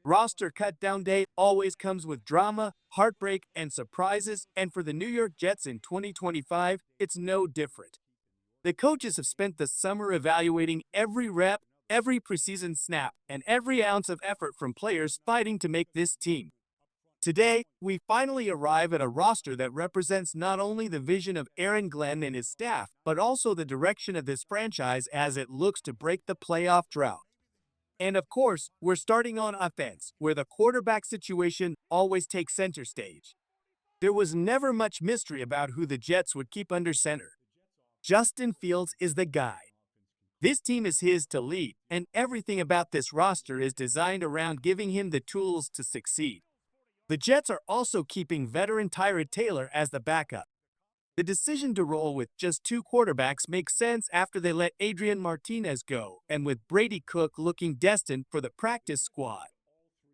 Roster cut-down day always comes with drama, heartbreak, and surprises, and for the New York Jets in 2025, it's no different. The coaches have spent the summer evaluating every rep, every preseason snap, and every ounce of effort from players fighting to make this team. Today, we finally arrive at a roster that represents not only the vision of Aaron Glenn and his staff, but also the direction of this franchise as it looks to break the playoff drought. And of course, we're starting on offense, where the quarterback situation always takes center stage. There was never much mystery about who the Jets would keep under center. Justin Fields is the guy. This team is his to lead, and everything about this roster is designed around giving him the tools to succeed. The Jets are also keeping veteran Tyrod Taylor as the backup. The decision to roll with just two quarterbacks makes sense after they let Adrian Martinez go, and with Brady Cook looking destined for the practice squad.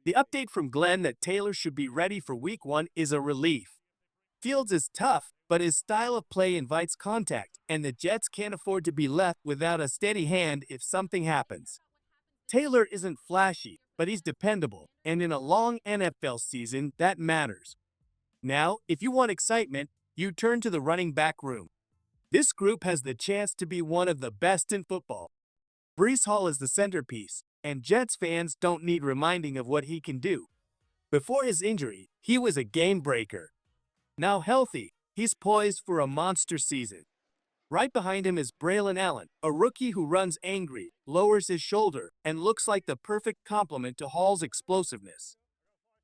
The update from Glenn that Taylor should be ready for Week 1 is a relief. Fields is tough, but his style of play invites contact, and the Jets can't afford to be left without a steady hand if something happens. Taylor isn't flashy, but he's dependable, and in a long NFL season, that matters. Now, if you want excitement, you turn to the running back room. This group has the chance to be one of the best in football. Breece Hall is the centerpiece, and Jets fans don't need reminding of what he can do. Before his injury, he was a game breaker. Now healthy, he's poised for a monster season. Right behind him is Braylon Allen, a rookie who runs angry, lowers his shoulder, and looks like the perfect complement to Hall's explosiveness.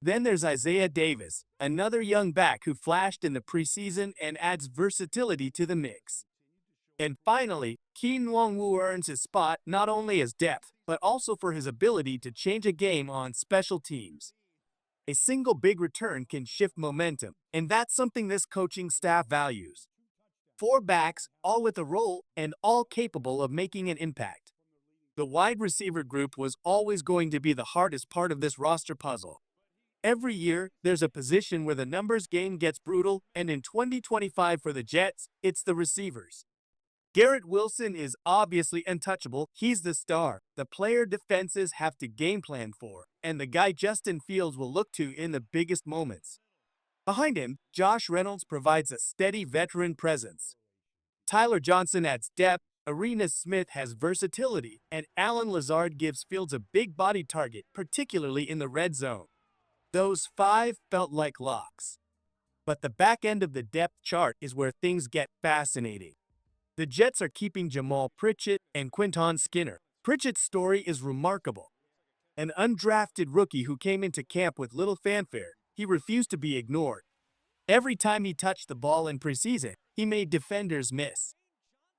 Then there's Isaiah Davis, another young back who flashed in the preseason and adds versatility to the mix. And finally, Keen Nwangwu earns his spot not only as depth, but also for his ability to change a game on special teams. A single big return can shift momentum, and that's something this coaching staff values. Four backs, all with a role and all capable of making an impact. The wide receiver group was always going to be the hardest part of this roster puzzle. Every year, there's a position where the numbers game gets brutal, and in 2025 for the Jets, it's the receivers. Garrett Wilson is obviously untouchable. He's the star, the player defenses have to game plan for, and the guy Justin Fields will look to in the biggest moments. Behind him, Josh Reynolds provides a steady veteran presence. Tyler Johnson adds depth, Arena Smith has versatility, and Alan Lazard gives Fields a big body target, particularly in the red zone. Those five felt like locks. But the back end of the depth chart is where things get fascinating. The Jets are keeping Jamal Pritchett and Quinton Skinner. Pritchett's story is remarkable. An undrafted rookie who came into camp with little fanfare, he refused to be ignored. Every time he touched the ball in preseason, he made defenders miss.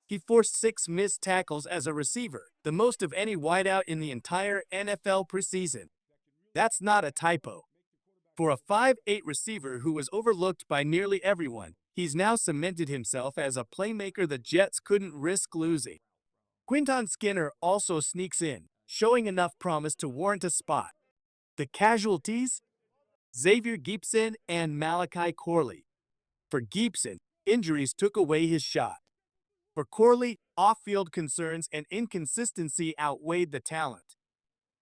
He forced 6 missed tackles as a receiver, the most of any wideout in the entire NFL preseason. That's not a typo. For a 5'8" receiver who was overlooked by nearly everyone, he's now cemented himself as a playmaker the Jets couldn't risk losing. Quinton Skinner also sneaks in, showing enough promise to warrant a spot. The casualties? Xavier Gibson and Malachi Corley. For Gibson, injuries took away his shot. For Corley, off-field concerns and inconsistency outweighed the talent.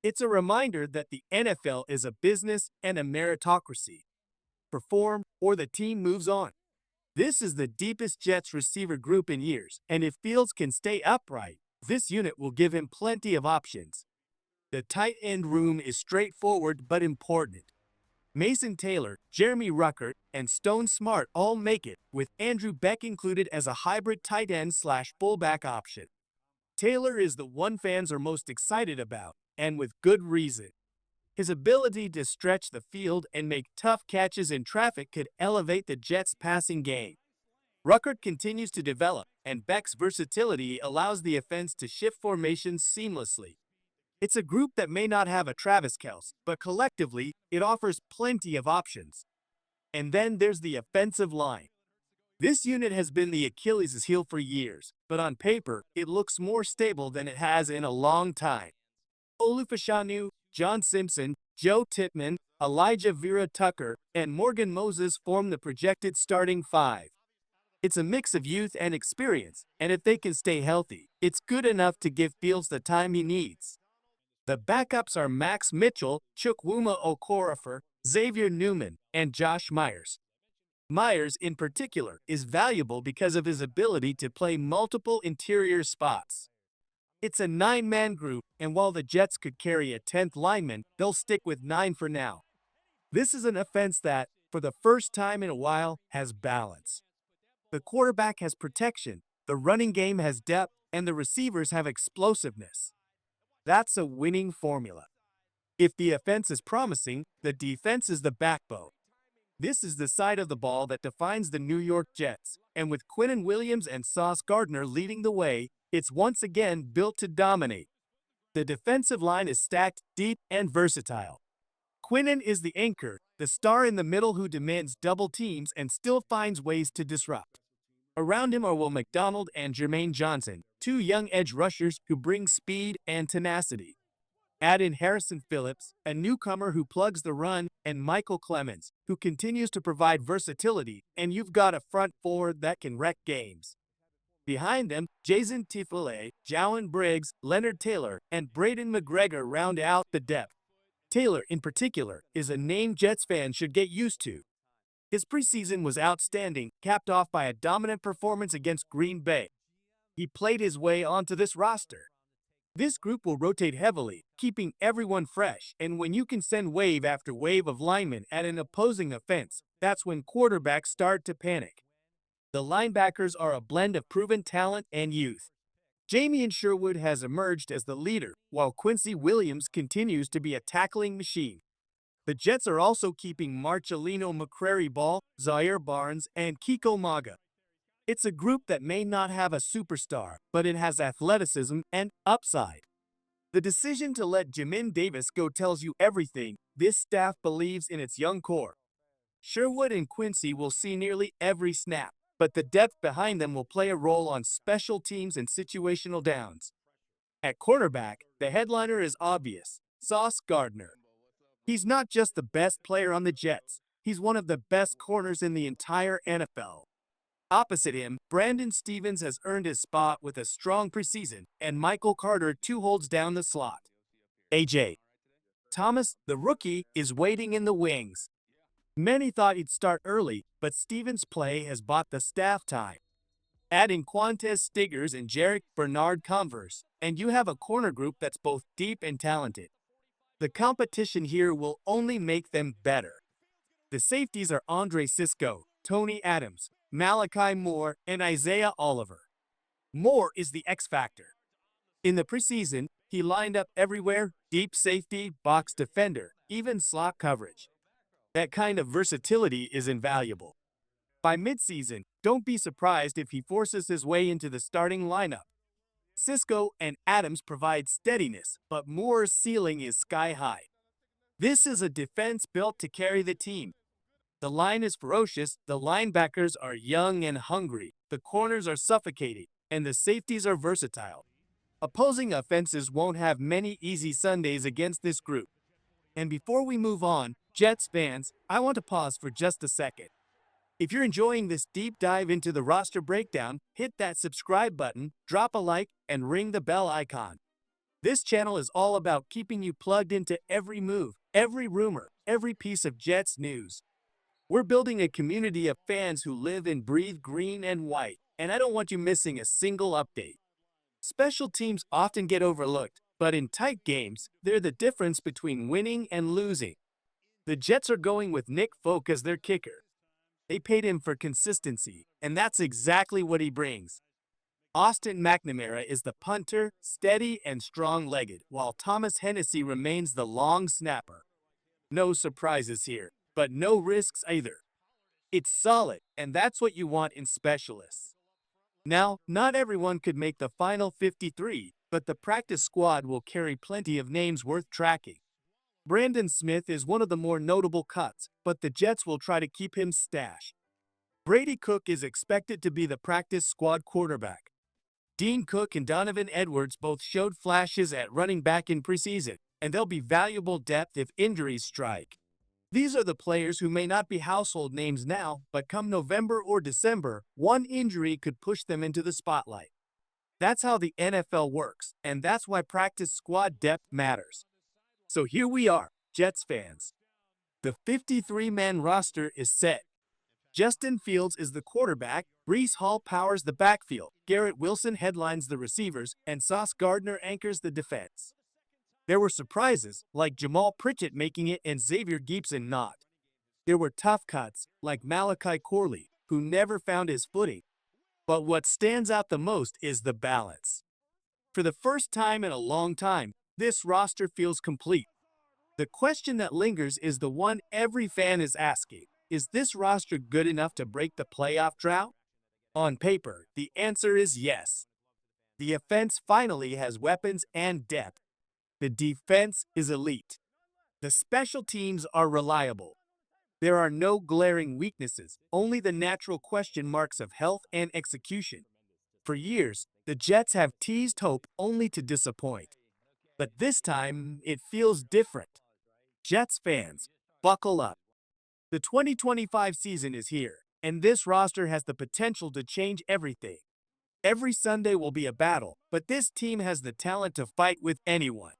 It's a reminder that the NFL is a business and a meritocracy. Perform, or the team moves on. This is the deepest Jets receiver group in years, and if Fields can stay upright, this unit will give him plenty of options. The tight end room is straightforward but important. Mason Taylor, Jeremy Ruckert, and Stone Smart all make it, with Andrew Beck included as a hybrid tight end / fullback option. Taylor is the one fans are most excited about, and with good reason. His ability to stretch the field and make tough catches in traffic could elevate the Jets' passing game. Ruckert continues to develop, and Beck's versatility allows the offense to shift formations seamlessly. It's a group that may not have a Travis Kelce, but collectively, it offers plenty of options. And then there's the offensive line. This unit has been the Achilles' heel for years, but on paper, it looks more stable than it has in a long time. Olufashanu, John Simpson, Joe Tippmann, Elijah Vera Tucker, and Morgan Moses form the projected starting 5. It's a mix of youth and experience, and if they can stay healthy, it's good enough to give Fields the time he needs. The backups are Max Mitchell, Chukwuma Okorafor, Xavier Newman, and Josh Myers. Myers, in particular, is valuable because of his ability to play multiple interior spots. It's a nine-man group, and while the Jets could carry a 10th lineman, they'll stick with 9 for now. This is an offense that, for the first time in a while, has balance. The quarterback has protection, the running game has depth, and the receivers have explosiveness. That's a winning formula. If the offense is promising, the defense is the backbone. This is the side of the ball that defines the New York Jets, and with Quinnen Williams and Sauce Gardner leading the way, it's once again built to dominate. The defensive line is stacked, deep, and versatile. Quinnen is the anchor, the star in the middle who demands double teams and still finds ways to disrupt. Around him are Will McDonald and Jermaine Johnson, two young edge rushers who bring speed and tenacity. Add in Harrison Phillips, a newcomer who plugs the run, and Michael Clemens, who continues to provide versatility, and you've got a front four that can wreck games. Behind them, Jason Tifole, Jowan Briggs, Leonard Taylor, and Braden McGregor round out the depth. Taylor, in particular, is a name Jets fans should get used to. His preseason was outstanding, capped off by a dominant performance against Green Bay. He played his way onto this roster. This group will rotate heavily, keeping everyone fresh, and when you can send wave after wave of linemen at an opposing offense, that's when quarterbacks start to panic. The linebackers are a blend of proven talent and youth. Jamien Sherwood has emerged as the leader, while Quincy Williams continues to be a tackling machine. The Jets are also keeping Marcelino McCrary Ball, Zaire Barnes, and Kiko Maga. It's a group that may not have a superstar, but it has athleticism and upside. The decision to let Jamin Davis go tells you everything. This staff believes in its young core. Sherwood and Quincy will see nearly every snap, but the depth behind them will play a role on special teams and situational downs. At quarterback, the headliner is obvious, Sauce Gardner. He's not just the best player on the Jets, he's one of the best corners in the entire NFL. Opposite him, Brandon Stevens has earned his spot with a strong preseason, and Michael Carter too holds down the slot. A.J. Thomas, the rookie, is waiting in the wings. Many thought he'd start early, but Stevens' play has bought the staff time. Add in Quantez Stiggers and Jarek Bernard Converse, and you have a corner group that's both deep and talented. The competition here will only make them better. The safeties are Andre Sisco, Tony Adams, Malachi Moore, and Isaiah Oliver. Moore is the X factor. In the preseason, he lined up everywhere, deep safety, box defender, even slot coverage. That kind of versatility is invaluable. By midseason, don't be surprised if he forces his way into the starting lineup. Sisco and Adams provide steadiness, but Moore's ceiling is sky high. This is a defense built to carry the team. The line is ferocious, the linebackers are young and hungry, the corners are suffocating, and the safeties are versatile. Opposing offenses won't have many easy Sundays against this group. And before we move on, Jets fans, I want to pause for just a second. If you're enjoying this deep dive into the roster breakdown, hit that subscribe button, drop a like, and ring the bell icon. This channel is all about keeping you plugged into every move, every rumor, every piece of Jets news. We're building a community of fans who live and breathe green and white, and I don't want you missing a single update. Special teams often get overlooked, but in tight games, they're the difference between winning and losing. The Jets are going with Nick Folk as their kicker. They paid him for consistency, and that's exactly what he brings. Austin McNamara is the punter, steady and strong-legged, while Thomas Hennessy remains the long snapper. No surprises here, but no risks either. It's solid, and that's what you want in specialists. Now, not everyone could make the final 53, but the practice squad will carry plenty of names worth tracking. Brandon Smith is one of the more notable cuts, but the Jets will try to keep him stashed. Brady Cook is expected to be the practice squad quarterback. Dean Cook and Donovan Edwards both showed flashes at running back in preseason, and they'll be valuable depth if injuries strike. These are the players who may not be household names now, but come November or December, one injury could push them into the spotlight. That's how the NFL works, and that's why practice squad depth matters. So here we are, Jets fans. The 53-man roster is set. Justin Fields is the quarterback, Breece Hall powers the backfield, Garrett Wilson headlines the receivers, and Sauce Gardner anchors the defense. There were surprises, like Jamal Pritchett making it and Xavier Gibson not. There were tough cuts, like Malachi Corley, who never found his footing. But what stands out the most is the balance. For the first time in a long time, this roster feels complete. The question that lingers is the one every fan is asking. Is this roster good enough to break the playoff drought? On paper, the answer is yes. The offense finally has weapons and depth. The defense is elite. The special teams are reliable. There are no glaring weaknesses, only the natural question marks of health and execution. For years, the Jets have teased hope only to disappoint. But this time, it feels different. Jets fans, buckle up. The 2025 season is here, and this roster has the potential to change everything. Every Sunday will be a battle, but this team has the talent to fight with anyone.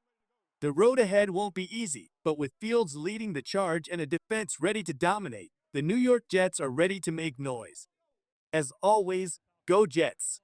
The road ahead won't be easy, but with Fields leading the charge and a defense ready to dominate, the New York Jets are ready to make noise. As always, go Jets!